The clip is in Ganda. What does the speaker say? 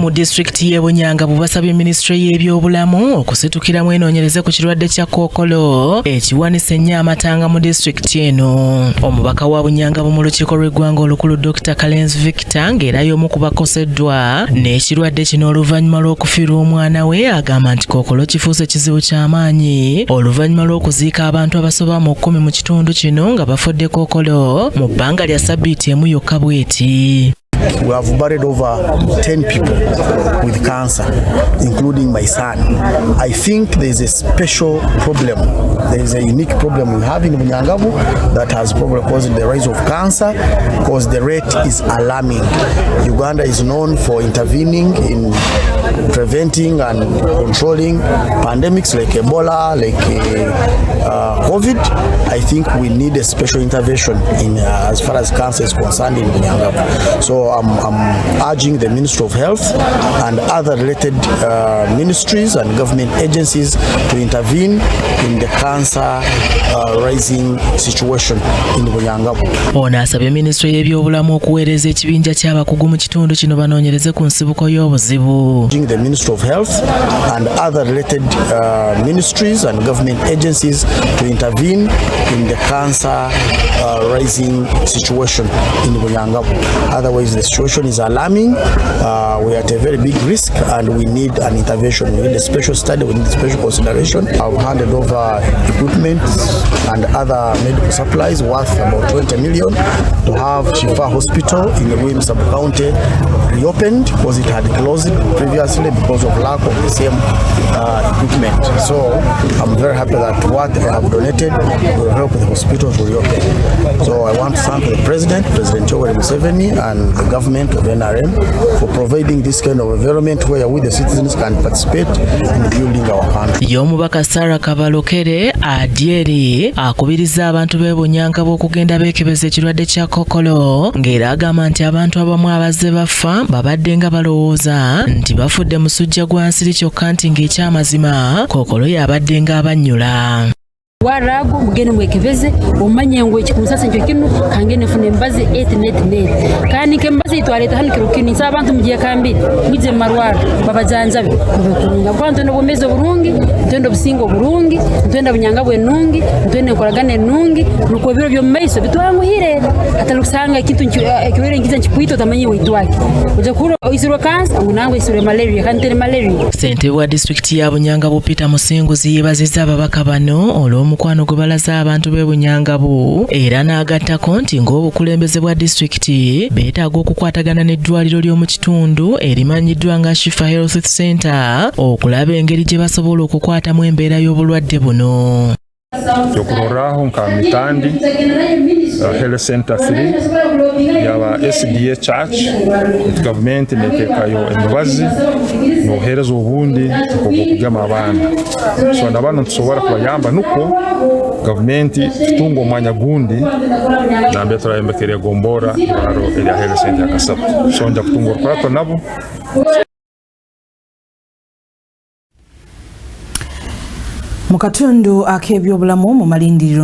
mu disitulikiti y'e Bunyangabu basabye minisitule y'ebyobulamu okusitukiramu enoonyereze ku kirwadde kya kkookolo ekiwanise ennyo amatanga mu disitulikiti eno. Omubaka wa Bunyangabu mu lukiiko lw'eggwanga olukulu Dr.Kalenze Victor ng'era y'omu ku bakoseddwa n'ekirwadde kino oluvannyuma lw'okufiirwa omwana we agamba nti kkookolo kifuuse kizibu ky'amaanyi oluvannyuma lw'okuziika abantu abasoba mu kkumi mu kitundu kino nga bafudde kkookolo mu bbanga lya sabbiiti emu yokka bweti. We have buried over 10 people with cancer, including my son. I think there is a special problem. There is a unique problem we have in Bunyangabu that has probably caused the rise of cancer because the rate is alarming. Uganda is known for intervening in preventing and controlling pandemics like Ebola, like COVID. I think we need a special intervention in as far as cancer is concerned in Bunyangabu. So I'm urging the Ministry of Health and other related ministries and government agencies to intervene in the cancer rising situation in Bunyangabu. Ono asabye minisitule y'ebyobulamu okuweereza ekibinja ky'abakugu mu kitundu kino banoonyereze ku nsibuko y'obuzibu. The Ministry of Health and other related ministries and government agencies to intervene in the cancer rising situation in Bunyangabu. Otherwise, the situation is alarming. We are at a very big risk and we need an intervention. We need a special study, we need a special consideration. I've handed over equipment and other medical supplies worth about 20 million to have Shifa Hospital in the Wim sub-county reopened because it had closed previously because of lack of the same equipment. So I'm very happy that what I have donated will help the hospital to reopen. So I want to thank the President Yoweri Museveni and the government of NRM for providing this kind of environment where we the citizens can participate in building our country. Omubaka Kabalokere adyeri akubiriza abantu b'e Bunyangabu okugenda beekebeza ekirwadde kya kkookolo ng'era agamba nti abantu abamu abazze bafa babadde nga balowooza nti bafudde musujja gwa nsiri kyokka nti ng'ekyamazima kkookolo yabadde nga abannyula. Warago mugene mwekebeze umanye ngo ekikumusasa ncho kinu kangene fune mbazi 8 kandi kembazi itwaleta hano kirukini sabantu mugiye kambi mwize marwara babajanjabe babakurunga kwanto no bomeze burungi ntendo busingo burungi ntenda Bunyangabu enungi ntende koragane enungi nuko biro byo maiso bitwangu hire atalukusanga kitu kirere ngiza nchikuito tamanyi witwake uja kuro isiro cancer unango isiro malaria kandi malaria. Ssentebe wa disitulikiti ya Bunyangabu Peter Musinguzi yeebazizza ababaka bano olw'omukwano gwe balaza abantu b'e Bunyangabu era n'agattako nti ng'obukulembeze bwa disitulikiti beetaaga okukwatagana n'eddwaliro ly'omu kitundu erimanyiddwa nga Shifa Health Center okulaba engeri gye basobola okukwatamu embeera y'obulwadde buno. Yokuroraho nka mitandi Health Center 3 yaba SDA Church government netekayo emibazi nohereza obundi okugama abana so nabano tusobora kubayamba nuko government tutunga omwanya gundi nambe turayembekere gombora baro eri Health Center Kasaba so nja kutunga okurato nabo. Mu katundu ak'ebyobulamu mu malindiriro